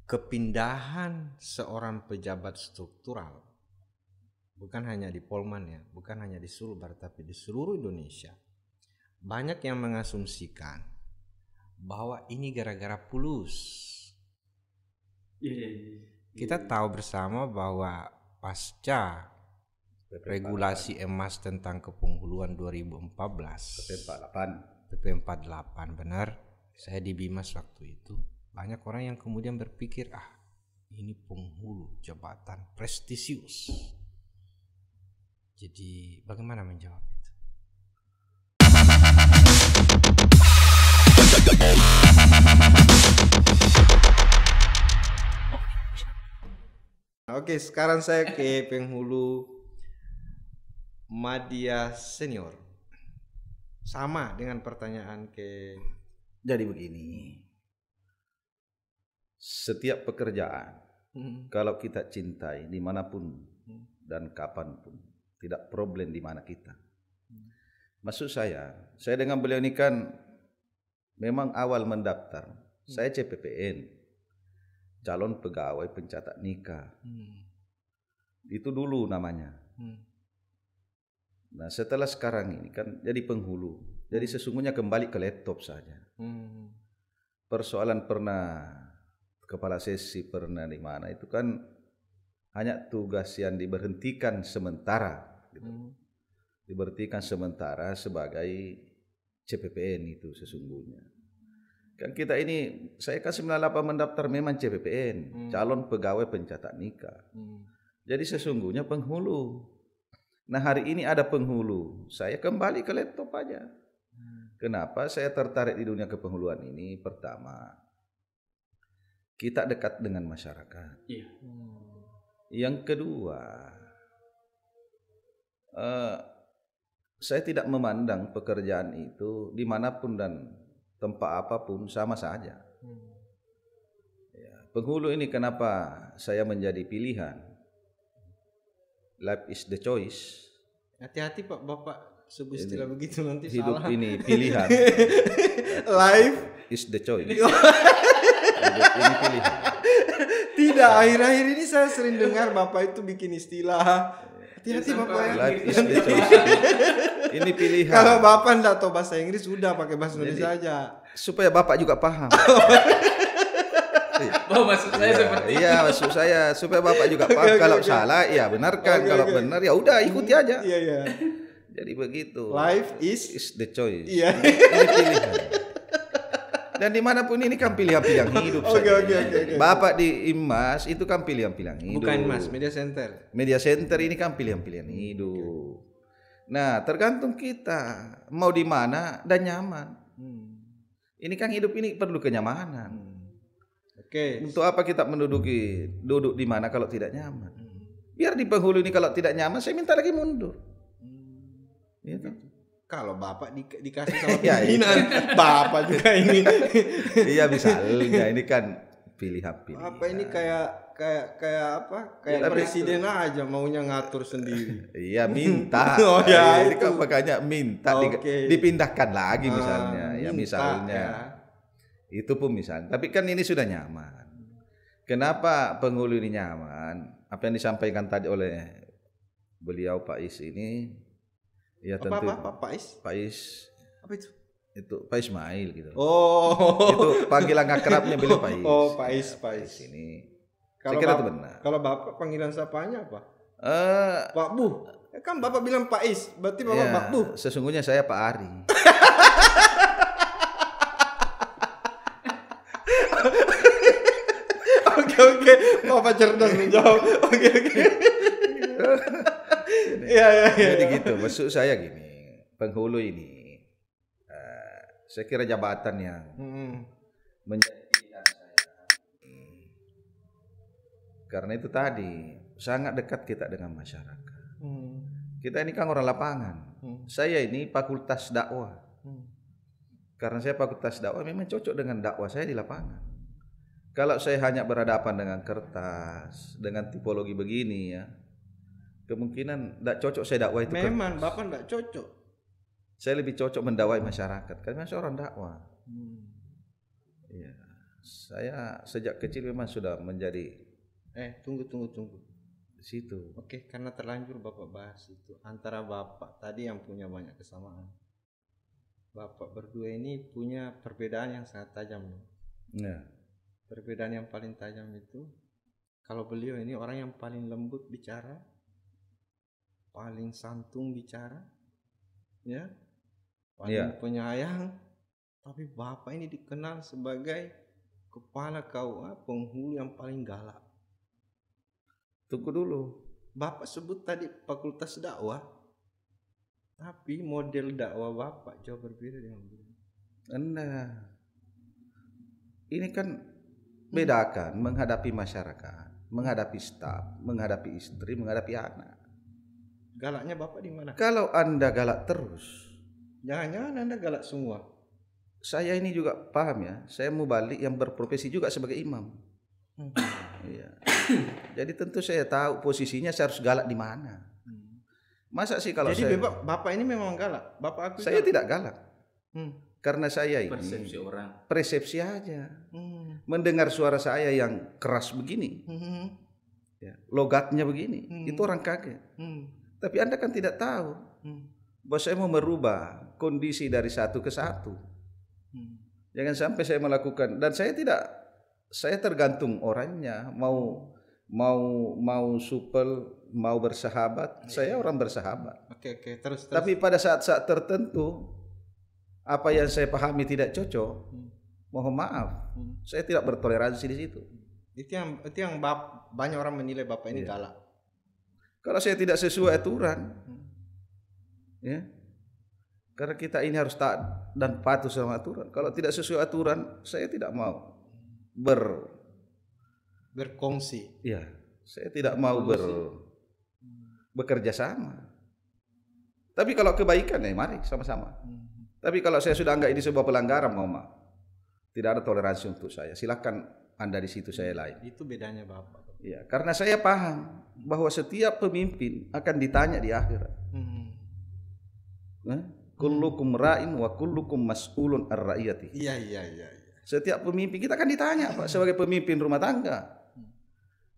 kepindahan seorang pejabat struktural, bukan hanya di Polman ya, bukan hanya di Sulbar, tapi di seluruh Indonesia, banyak yang mengasumsikan bahwa ini gara-gara Pulus. Kita tahu bersama bahwa pasca regulasi emas tentang kepenghuluan 2014, PP 48 benar, saya di Bimas waktu itu, banyak orang yang kemudian berpikir, ini penghulu jabatan prestisius. Jadi bagaimana menjawab itu? Oke, sekarang saya ke penghulu Madya Senior. Sama dengan pertanyaan ke... Jadi begini, setiap pekerjaan kalau kita cintai dimanapun dan kapanpun, tidak problem di mana kita. Maksud saya dengan beliau ini kan memang awal mendaftar, saya CPPN, calon pegawai pencatat nikah. Itu dulu namanya. Nah setelah sekarang ini kan jadi penghulu, jadi sesungguhnya kembali ke laptop saja. Persoalan pernah kepala sesi, pernah di mana, itu kan hanya tugas yang diberhentikan sementara gitu. Diberhentikan sementara sebagai CPPN itu sesungguhnya. Kan kita ini, saya kan 98 mendaftar memang CPPN, calon pegawai pencatat nikah. Jadi sesungguhnya penghulu. Nah hari ini ada penghulu, saya kembali ke laptop aja. Kenapa saya tertarik di dunia kepenghuluan ini? Pertama, kita dekat dengan masyarakat. Yang kedua, saya tidak memandang pekerjaan itu dimanapun dan tempat apapun sama saja. Penghulu ini kenapa saya menjadi pilihan? Life is the choice. Hati-hati Pak Bapak sebut istilah begitu nanti hidup salah. Ini pilihan. Life is the choice. Hidup ini pilihan. Tidak, akhir-akhir ini saya sering dengar Bapak itu bikin istilah. Hati-hati Bapak ya. Life is the choice. Ini pilihan. Kalau Bapak enggak tahu bahasa Inggris, sudah pakai bahasa Indonesia aja. Supaya Bapak juga paham. Maksud saya seperti itu. Iya, maksud saya supaya Bapak juga paham. Kalau salah ya benarkan, kalau benar ya udah ikuti aja. Iya. Jadi begitu. Life is the choice. Iya. Ini pilihan. Dan dimanapun ini kan pilihan-pilihan hidup. Oke. Bapak di IMAS itu kan pilihan-pilihan hidup. Bukan Mas, media center. Media center ini kan pilihan-pilihan hidup. Nah, tergantung kita mau di mana dan nyaman. Ini kan hidup ini perlu kenyamanan. Oke. Untuk apa kita duduk di mana kalau tidak nyaman? Biar di penghulu ini kalau tidak nyaman, saya minta lagi mundur. Gitu. Kalau Bapak dikasih sama pimpinan, Bapak juga ini. Iya misalnya ini kan pilihan-pilihan. Bapak ini kayak apa? Kayak presiden aja maunya ngatur sendiri. Iya minta. Ini kan makanya minta dipindahkan lagi misalnya. Ya misalnya. Itu pun misalnya. Tapi kan ini sudah nyaman. Kenapa penghulu ini nyaman? Apa yang disampaikan tadi oleh beliau Pak Is ini? Ya tentu. Apa Pak Is? Pak Is. Apa itu? Itu Pak Ismail gitu. Oh. Itu panggilan akrabnya beliau Pak Is. Oh Pak Is. Ini. Kalau saya kira itu benar. Kalau Bapak panggilan sapanya apa? Pak Bu. Kan Bapak bilang Pak Is, berarti Bapak Pak Bu. Sesungguhnya saya Pak Ari. Oke. Bapak cerdas menjawab. Oke. Iya. Jadi gitu. Maksud saya gini, penghulu ini, saya kira jabatan yang menjadi pilihan saya. Karena itu tadi sangat dekat kita dengan masyarakat. Kita ini kan orang lapangan. Saya ini fakultas dakwah. Karena saya fakultas dakwah memang cocok dengan dakwah saya di lapangan. Kalau saya hanya berhadapan dengan kertas, dengan tipologi begini ya, kemungkinan tidak cocok saya dakwah itu. Memang Bapak tidak cocok. Saya lebih cocok mendakwai masyarakat karena saya orang dakwah. Ya. Saya sejak kecil memang sudah menjadi Tunggu di situ. Oke, karena terlanjur Bapak bahas itu, antara Bapak tadi yang punya banyak kesamaan, Bapak berdua ini punya perbedaan yang sangat tajam. Ya. Perbedaan yang paling tajam itu, kalau beliau ini orang yang paling lembut bicara, paling santun bicara, ya, paling penyayang. Tapi Bapak ini dikenal sebagai kepala KUA penghulu yang paling galak. Tunggu dulu. Bapak sebut tadi fakultas dakwah, tapi model dakwah Bapak jauh berbeda dengan beliau. Anda ini kan bedakan menghadapi masyarakat, menghadapi staf, menghadapi istri, menghadapi anak. Galaknya Bapak di mana? Kalau Anda galak terus, jangan-jangan Anda galak semua. Saya ini juga paham ya, saya mau balik yang berprofesi juga sebagai imam. Iya. Jadi tentu saya tahu posisinya saya harus galak di mana. Masa sih kalau jadi Bapak ini memang galak? Bapak aku saya galak. Tidak galak. Karena saya ini persepsi orang. Persepsi aja. Mendengar suara saya yang keras begini, ya, logatnya begini, itu orang kaget. Tapi Anda kan tidak tahu bahwa saya mau merubah kondisi dari satu ke satu. Jangan sampai saya melakukan, dan saya tergantung orangnya, mau supel, mau bersahabat, saya orang bersahabat. Oke, terus. Tapi pada saat-saat tertentu apa yang saya pahami tidak cocok, mohon maaf, saya tidak bertoleransi di situ. Itu yang banyak orang menilai Bapak ini galak. Kalau saya tidak sesuai aturan, ya, karena kita ini harus taat dan patuh sama aturan. Kalau tidak sesuai aturan, saya tidak mau berkongsi. Ya, saya tidak mau bekerja sama. Tapi kalau kebaikan, ya mari sama-sama. Tapi kalau saya sudah anggap ini sebuah pelanggaran, mohon maaf, tidak ada toleransi untuk saya. Silakan Anda di situ, saya lain. Itu bedanya Bapak. Ya, karena saya paham bahwa setiap pemimpin akan ditanya di akhirat. Kullukum ra'in wa kullukum mas'ulun ar-ra'iyati. Iya. Setiap pemimpin kita akan ditanya, Pak, sebagai pemimpin rumah tangga,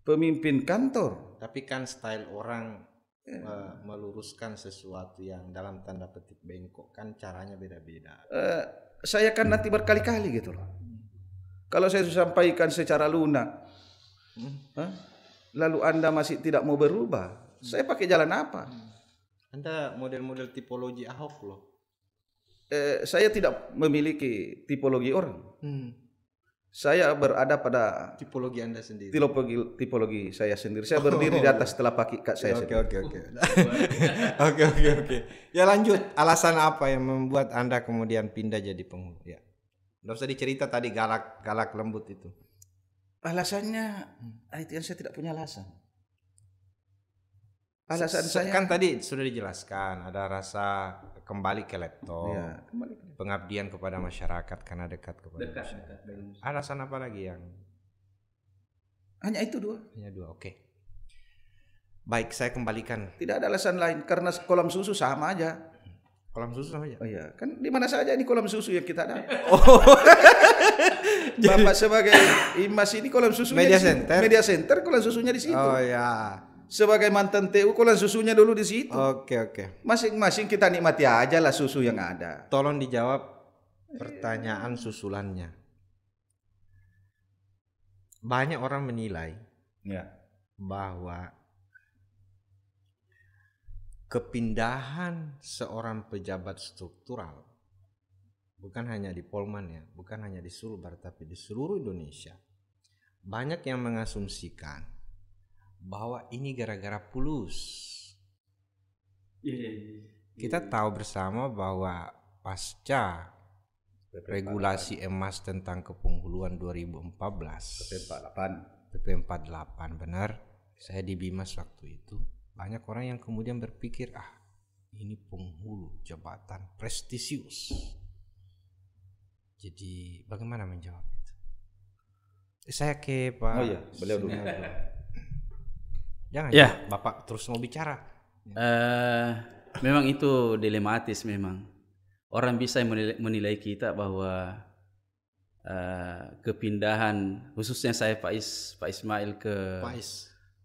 pemimpin kantor. Tapi kan style orang meluruskan sesuatu yang dalam tanda petik bengkok kan caranya beda-beda. Saya kan nanti berkali-kali gitu loh. Kalau saya sampaikan secara lunak, lalu Anda masih tidak mau berubah, saya pakai jalan apa? Anda model-model tipologi Ahok loh. Saya tidak memiliki tipologi orang. Saya berada pada tipologi Anda sendiri. Tipologi saya sendiri. Saya berdiri di atas telapak kaki saya sendiri. Oke. Ya lanjut. Alasan apa yang membuat Anda kemudian pindah jadi penghulu? Ya. Nggak usah dicerita tadi galak lembut itu. Alasannya, itu yang saya tidak punya alasan. Alasan saya kan tadi sudah dijelaskan, ada rasa kembali ke laptop, pengabdian kepada masyarakat karena dekat kepada masyarakat. Alasan apa lagi yang? Hanya itu dua. Hanya dua, oke. Baik, saya kembalikan. Tidak ada alasan lain karena kolam susu sama aja. Kolam susu sama aja? Oh iya, kan di mana saja ini kolam susu yang kita ada. Jadi, Bapak sebagai Imas ini kolam susunya Media di situ. Center. Media Center kolam susunya di situ. Oh ya. Sebagai mantan TU kolam susunya dulu di situ. Oke. Masing-masing kita nikmati aja lah susu yang ada. Tolong dijawab pertanyaan susulannya. Banyak orang menilai bahwa kepindahan seorang pejabat struktural bukan hanya di Polman ya, bukan hanya di Sulbar tapi di seluruh Indonesia. Banyak yang mengasumsikan bahwa ini gara-gara Pulus. Kita tahu bersama bahwa pasca regulasi emas tentang kepenghuluan 2014 PP 48 benar, saya di Bimas waktu itu, banyak orang yang kemudian berpikir ini penghulu jabatan prestisius. Jadi bagaimana menjawab itu? Saya ke Pak. Oh iya, beliau dulu. Jangan Bapak terus mau bicara. Memang itu dilematis memang. Orang bisa menilai kita bahwa kepindahan khususnya saya Pak Ismail ke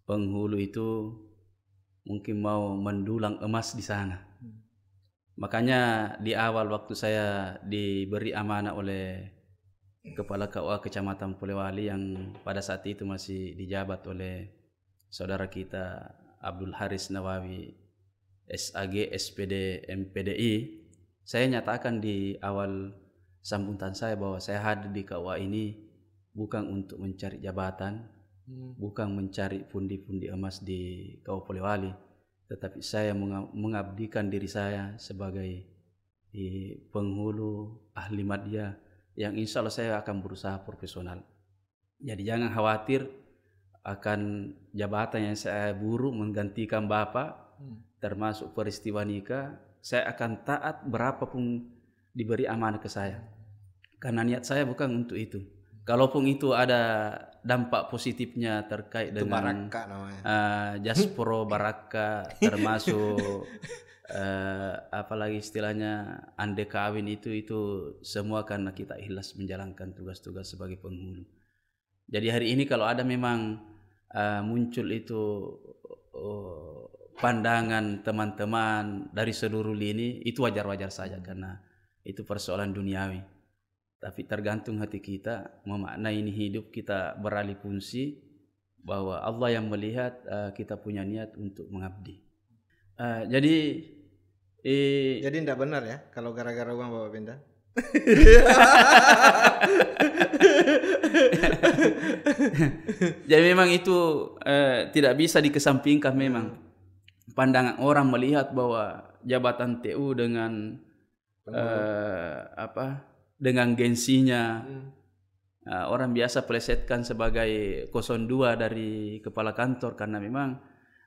Penghulu itu mungkin mau mendulang emas di sana. Makanya di awal waktu saya diberi amanah oleh Kepala KUA Kecamatan Polewali yang pada saat itu masih dijabat oleh saudara kita Abdul Haris Nawawi SAG SPD MPDI, saya nyatakan di awal sambutan saya bahwa saya hadir di KUA ini bukan untuk mencari jabatan, bukan mencari pundi-pundi emas di KUA Polewali, tetapi saya mengabdikan diri saya sebagai penghulu ahli madya yang insya Allah saya akan berusaha profesional. Jadi jangan khawatir akan jabatan yang saya buru menggantikan Bapak, termasuk peristiwa nikah, saya akan taat berapapun diberi amanah ke saya. Karena niat saya bukan untuk itu. Kalaupun itu ada dampak positifnya terkait itu dengan Jaspro Baraka, termasuk apalagi istilahnya ande kawin itu semua karena kita ikhlas menjalankan tugas-tugas sebagai penghulu. Jadi hari ini kalau ada memang muncul itu pandangan teman-teman dari seluruh lini, itu wajar-wajar saja karena itu persoalan duniawi. Tapi tergantung hati kita memaknai ini hidup kita beralih fungsi bahwa Allah yang melihat kita punya niat untuk mengabdi. Jadi tidak benar ya kalau gara-gara uang Bapak pindah. Jadi memang itu tidak bisa dikesampingkan. Memang pandangan orang melihat bahwa jabatan TU dengan dengan gengsinya orang biasa plesetkan sebagai 02 dari kepala kantor, karena memang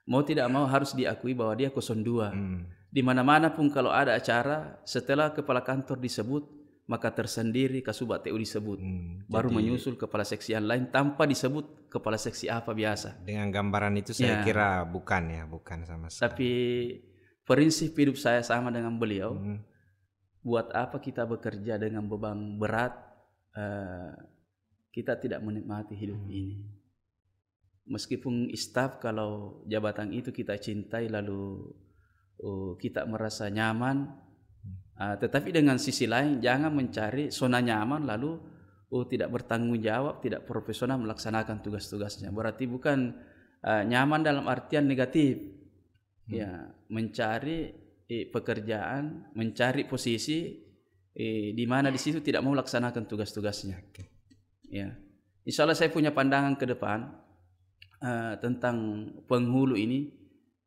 mau tidak mau harus diakui bahwa dia 02. Di mana-mana pun kalau ada acara setelah kepala kantor disebut maka tersendiri Kasubag TU disebut, baru menyusul kepala seksi yang lain tanpa disebut kepala seksi apa biasa. Dengan gambaran itu saya kira bukan sama sekali. Tapi prinsip hidup saya sama dengan beliau. Buat apa kita bekerja dengan beban berat, kita tidak menikmati hidup ini. Meskipun staf, kalau jabatan itu kita cintai lalu kita merasa nyaman, tetapi dengan sisi lain jangan mencari zona nyaman lalu tidak bertanggung jawab, tidak profesional melaksanakan tugas-tugasnya. Berarti bukan nyaman dalam artian negatif. Ya, mencari pekerjaan, mencari posisi di mana di situ tidak mau melaksanakan tugas-tugasnya. Ya, insya Allah saya punya pandangan ke depan tentang penghulu ini.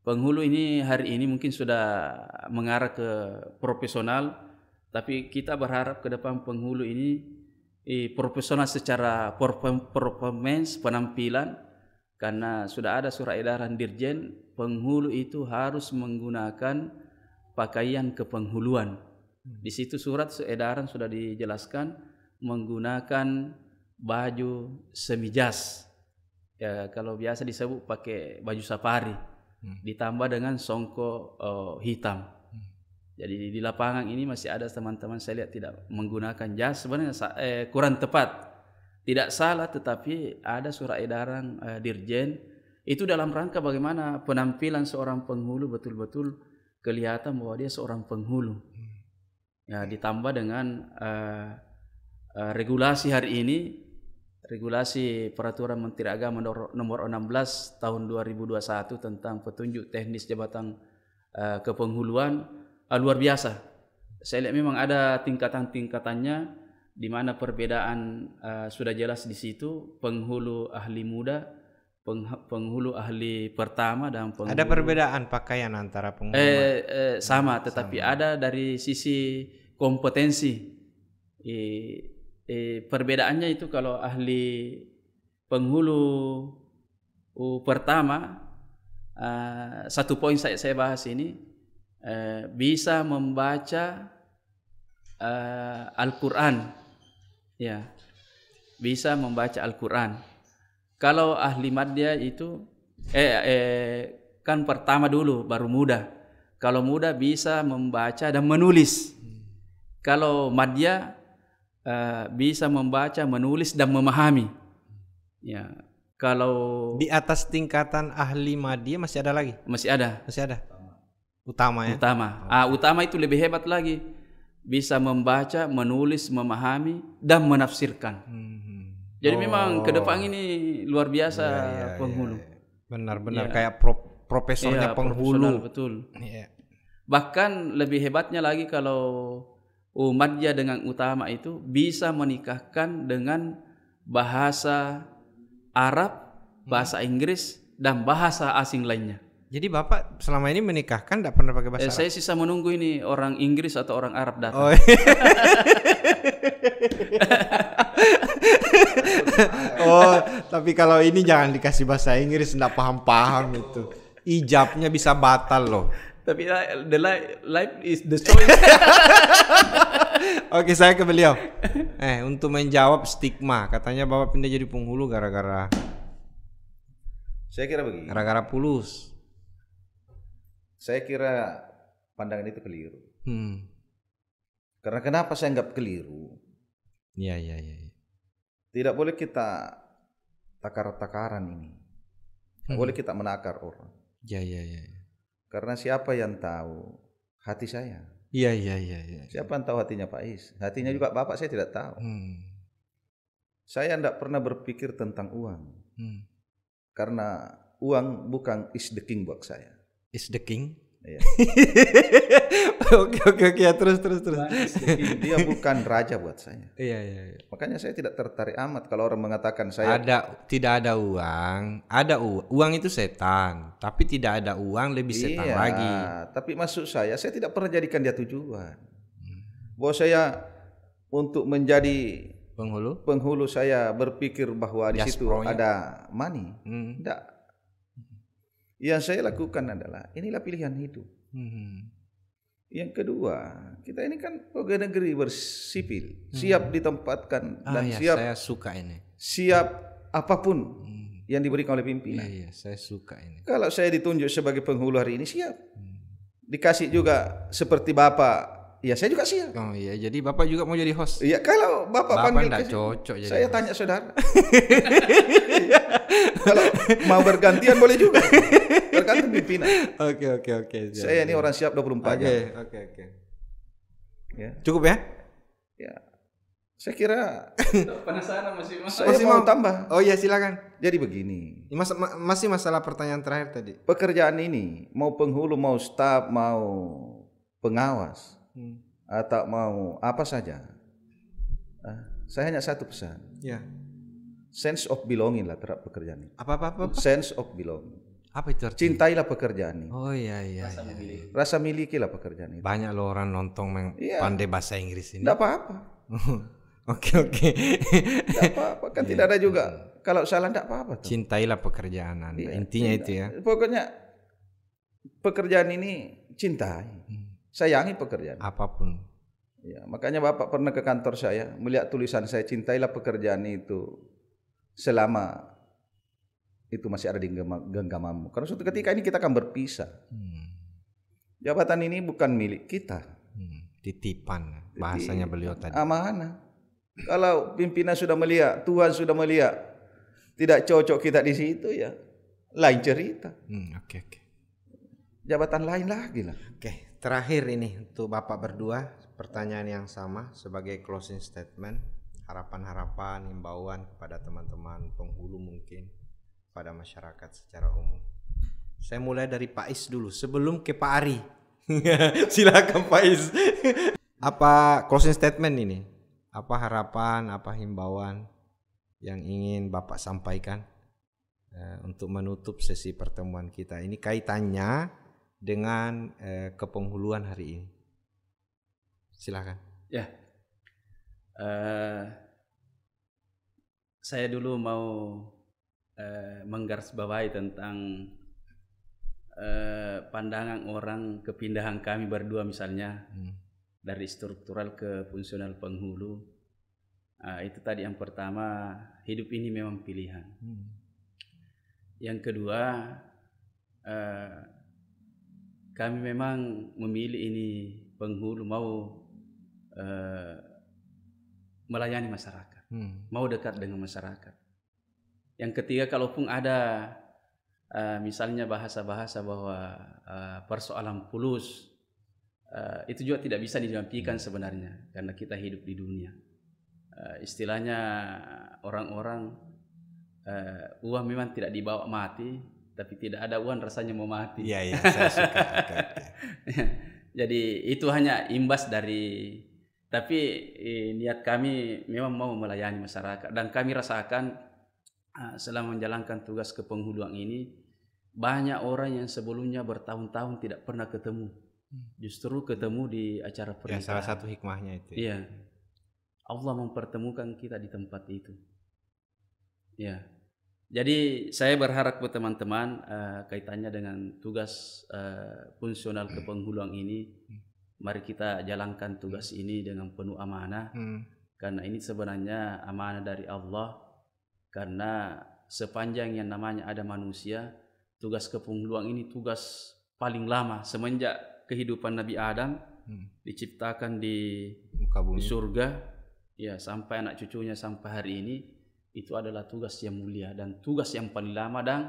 Penghulu ini hari ini mungkin sudah mengarah ke profesional, tapi kita berharap ke depan penghulu ini profesional secara performance, penampilan, karena sudah ada surat edaran Dirjen, penghulu itu harus menggunakan pakaian kepenghuluan. Di situ surat edaran sudah dijelaskan menggunakan baju semijas. Ya, kalau biasa disebut pakai baju safari, ditambah dengan songkok hitam. Jadi di lapangan ini masih ada teman-teman saya lihat tidak menggunakan jas. Sebenarnya kurang tepat, tidak salah, tetapi ada surat edaran Dirjen. Itu dalam rangka bagaimana penampilan seorang penghulu betul-betul kelihatan bahwa dia seorang penghulu. Ya, ditambah dengan regulasi hari ini, regulasi Peraturan Menteri Agama nomor 16 tahun 2021 tentang petunjuk teknis jabatan kepenghuluan, luar biasa. Saya lihat memang ada tingkatan-tingkatannya, di mana perbedaan sudah jelas di situ. Penghulu ahli muda, penghulu ahli pertama, dan penghulu. Ada perbedaan pakaian antara penghulu? Sama, tetapi ada dari sisi kompetensi. Perbedaannya itu kalau ahli penghulu pertama, satu poin saya bahas ini, bisa membaca Al-Quran, ya, bisa membaca Al-Quran. Kalau ahli madya itu kan pertama dulu baru muda. Kalau muda bisa membaca dan menulis. Kalau madya bisa membaca, menulis dan memahami. Ya, kalau di atas tingkatan ahli madya masih ada lagi? Masih ada. Masih ada. Utama ya? Utama. Utama itu lebih hebat lagi. Bisa membaca, menulis, memahami dan menafsirkan. Jadi memang ke depan ini luar biasa penghulu. Benar-benar kayak profesornya penghulu. Betul. Bahkan lebih hebatnya lagi kalau madya dengan utama itu bisa menikahkan dengan bahasa Arab, bahasa Inggris dan bahasa asing lainnya. Jadi Bapak selama ini menikahkan tidak pernah pakai bahasa Arab? Saya sisa menunggu ini orang Inggris atau orang Arab datang. Tapi kalau ini jangan dikasih bahasa Inggris, tidak paham-paham itu. Ijabnya bisa batal loh. Tapi the life is the choice. Oke, saya ke beliau. Untuk menjawab stigma, katanya Bapak pindah jadi penghulu gara-gara. Saya kira begini. Gara-gara pulus. Saya kira pandangan itu keliru. Karena kenapa saya anggap keliru? Iya. Tidak boleh kita takar-takaran ini. Tidak boleh kita menakar orang. Iya. Karena siapa yang tahu hati saya? Iya. Siapa yang tahu hatinya Pak Is? Hatinya juga Bapak saya tidak tahu. Saya tidak pernah berpikir tentang uang. Karena uang bukan is the king buat saya. Is the king? Iya. Oke, terus. Dia bukan raja buat saya. Iya. Makanya saya tidak tertarik amat kalau orang mengatakan saya tidak ada uang. Ada uang itu setan, tapi tidak ada uang lebih setan lagi. Tapi maksud saya tidak pernah jadikan dia tujuan. Bahwa saya untuk menjadi penghulu saya berpikir bahwa di situ ada money. Tidak. Yang saya lakukan adalah inilah pilihan hidup. Yang kedua, kita ini kan pegawai negeri bersipil, siap ditempatkan dan siap. Saya suka ini. Siap apapun yang diberikan oleh pimpinan. Iya, saya suka ini. Kalau saya ditunjuk sebagai penghulu hari ini siap. Dikasih juga seperti Bapak. Ya saya juga siap. Oh iya, jadi Bapak juga mau jadi host? Iya, kalau Bapak panggil cocok jadi saya host. Tanya saudara. Kalau mau bergantian boleh juga. Tergantung pimpinan. Oke. Saya ini orang siap 24 jam. Oke. Ya. Cukup ya? Ya. Saya kira penasaran masih mau tambah. Oh iya, silakan. Jadi begini. Masih masalah pertanyaan terakhir tadi. Pekerjaan ini mau penghulu, mau staf, mau pengawas, atau mau apa saja, saya hanya satu pesan. Ya. Sense of belonging lah terhadap pekerjaan ini. Apa? Sense of belonging. Apa itu artinya? Cintailah pekerjaan ini. Oh iya. Rasa milikilah pekerjaan ini. Banyak loh orang nonton pandai bahasa Inggris ini. Tidak apa-apa. Oke. Tidak apa-apa, kan tidak ada juga. Kalau salah tidak apa-apa. Cintailah pekerjaan Anda. Intinya itu ya. Pokoknya pekerjaan ini cintai. Sayangi pekerjaan. Apapun. Ya, makanya Bapak pernah ke kantor saya melihat tulisan saya, cintailah pekerjaan itu selama itu masih ada di genggamanmu. Karena suatu ketika ini kita akan berpisah. Jabatan ini bukan milik kita. Titipan bahasanya beliau tadi. Amanah. Kalau pimpinan sudah melihat, Tuhan sudah melihat tidak cocok kita di situ, ya lain cerita. Oke. Jabatan lain lagi lah. Oke, terakhir ini untuk Bapak berdua, pertanyaan yang sama sebagai closing statement, harapan-harapan, himbauan kepada teman-teman penghulu mungkin, pada masyarakat secara umum. Saya mulai dari Pak Is dulu sebelum ke Pak Ari. Silakan Pak Is. Apa closing statement ini? Apa harapan, apa himbauan yang ingin Bapak sampaikan untuk menutup sesi pertemuan kita ini kaitannya dengan kepenghuluan hari ini? Silakan. Ya, saya dulu mau menggarisbawahi tentang pandangan orang kepindahan kami berdua misalnya dari struktural ke fungsional penghulu. Itu tadi yang pertama, hidup ini memang pilihan. Yang kedua, kami memang memilih ini penghulu mau melayani masyarakat, mau dekat dengan masyarakat. Yang ketiga, kalaupun ada misalnya bahasa-bahasa bahwa persoalan fulus, itu juga tidak bisa didampingkan sebenarnya, karena kita hidup di dunia. Istilahnya orang-orang, uang memang tidak dibawa mati, tapi tidak ada uang rasanya mau mati. Iya, saya suka. Jadi itu hanya imbas dari, tapi niat kami memang mau melayani masyarakat, dan kami rasakan selama menjalankan tugas kepenghuluan ini, banyak orang yang sebelumnya bertahun-tahun tidak pernah ketemu, justru ketemu di acara pernikahan. Salah satu hikmahnya itu. Iya, Allah mempertemukan kita di tempat itu. Ya, jadi saya berharap buat teman-teman kaitannya dengan tugas fungsional kepenghuluan ini, mari kita jalankan tugas ini dengan penuh amanah, karena ini sebenarnya amanah dari Allah. Karena sepanjang yang namanya ada manusia, tugas kepenghuluan ini tugas paling lama semenjak kehidupan Nabi Adam diciptakan di surga, ya, sampai anak cucunya sampai hari ini, itu adalah tugas yang mulia dan tugas yang paling lama. Dan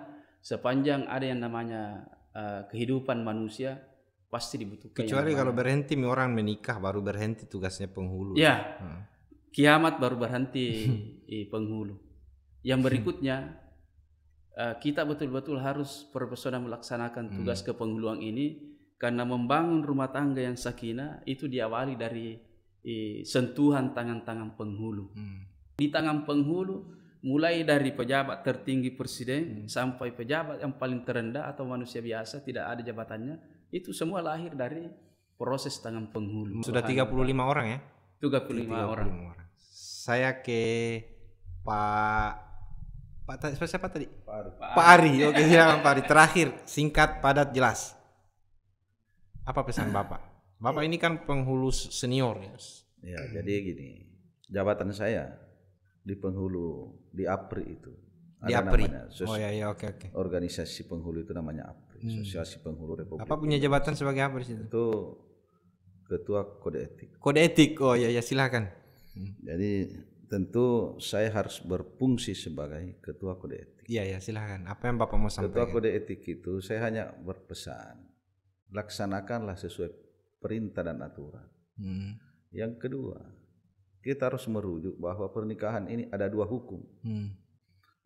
sepanjang ada yang namanya kehidupan manusia pasti dibutuhkan. Kecuali kalau berhenti orang menikah baru berhenti tugasnya penghulu. Ya, kiamat baru berhenti penghulu. Yang berikutnya, kita betul-betul harus profesional melaksanakan tugas kepenghuluan ini, karena membangun rumah tangga yang sakinah itu diawali dari sentuhan tangan-tangan penghulu. Di tangan penghulu, mulai dari pejabat tertinggi presiden sampai pejabat yang paling terendah atau manusia biasa tidak ada jabatannya, itu semua lahir dari proses tangan penghulu. Sudah 35 orang ya? 35 orang. Saya ke siapa tadi? Pak Ari. Oke, silakan Pak Ari. Terakhir, singkat, padat, jelas. Apa pesan Bapak? Bapak ini kan penghulu senior ya. Ya, jadi gini, jabatan saya di penghulu di APRI itu. Di APRI. Oke. Organisasi penghulu itu namanya APRI, Asosiasi Penghulu Republik. Bapak punya jabatan sebagai apa di situ? Itu Ketua Kode Etik. Kode Etik. Oh ya, silakan. Jadi tentu saya harus berfungsi sebagai Ketua Kode Etik. Iya, silakan. Apa yang Bapak mau sampaikan? Ketua Kode Etik itu saya hanya berpesan, laksanakanlah sesuai perintah dan aturan. Yang kedua, kita harus merujuk bahwa pernikahan ini ada dua hukum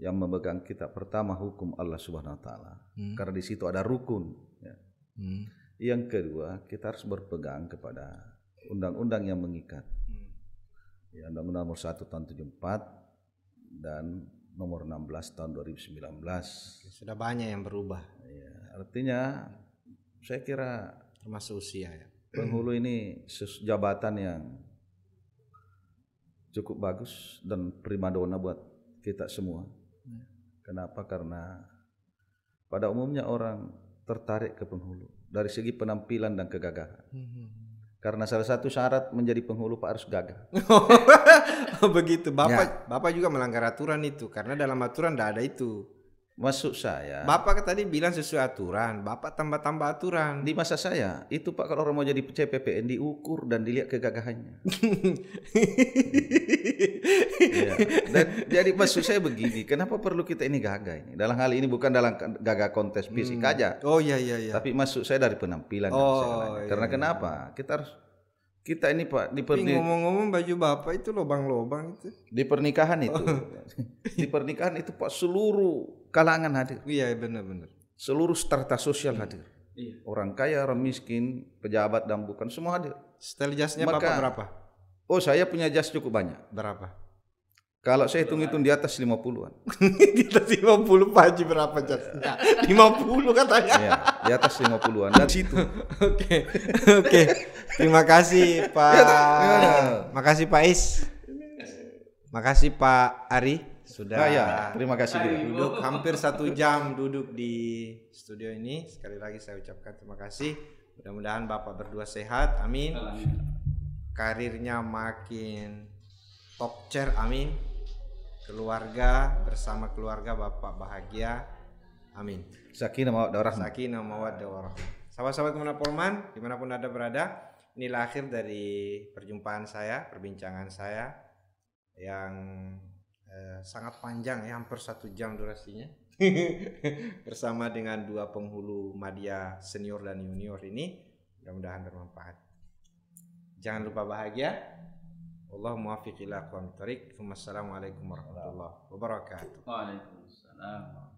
yang memegang kita. Pertama, hukum Allah Subhanahu Wa Taala, karena di situ ada rukun. Ya. Yang kedua, kita harus berpegang kepada undang-undang yang mengikat. Ya, Undang-Undang nomor 1 tahun 74 dan nomor 16 tahun 2019. Sudah banyak yang berubah. Ya, artinya saya kira termasuk usia ya. Penghulu ini jabatan yang cukup bagus dan primadona buat kita semua. Kenapa? Karena pada umumnya orang tertarik ke penghulu dari segi penampilan dan kegagahan. Karena salah satu syarat menjadi penghulu Pak harus gagah. Begitu. Bapak juga melanggar aturan itu, karena dalam aturan tidak ada itu. Maksud saya, Bapak tadi bilang sesuai aturan, Bapak tambah-tambah aturan. Di masa saya, itu Pak kalau orang mau jadi CPPN diukur dan dilihat kegagahannya. Ya. Dan jadi maksud saya begini, kenapa perlu kita ini gagah ini? Dalam hal ini bukan dalam gagah kontes fisik aja. Oh iya. Tapi maksud saya dari penampilan. Karena kenapa? Kita ini Pak ngomong-ngomong baju Bapak itu lobang-lobang itu. Di pernikahan itu. Di pernikahan itu Pak seluruh kalangan hadir. Iya, benar-benar. Seluruh strata sosial hadir. Iya. Orang kaya, orang miskin, pejabat dan bukan semua hadir. Style jasnya Bapak berapa? Oh, saya punya jas cukup banyak. Berapa? Kalau saya hitung-hitung di atas 50-an. Di atas 50 Pak Haji berapa jasnya? 50 katanya. Iya, di atas 50-an. Dan situ. Oke. Terima kasih Pak. Makasih Pak Is. Makasih Pak Ari sudah terima kasih duduk hampir 1 jam duduk di studio ini. Sekali lagi saya ucapkan terima kasih. Mudah-mudahan Bapak berdua sehat. Amin. Karirnya makin top chair. Amin. Keluarga bersama keluarga Bapak bahagia. Amin. Sakinah mawaddah warahmah. Sakinah mawaddah warahmah. Sahabat-sahabat Kemenang Polman dimanapun Anda berada, inilah akhir dari perjumpaan saya, perbincangan saya yang sangat panjang ya, hampir 1 jam durasinya bersama dengan 2 penghulu media senior dan junior ini. Mudah-mudahan bermanfaat. Jangan lupa bahagia. Wallahu muwaffiq ila aqwamit thoriq. Wassalamualaikum warahmatullahi wabarakatuh. Waalaikumsalam.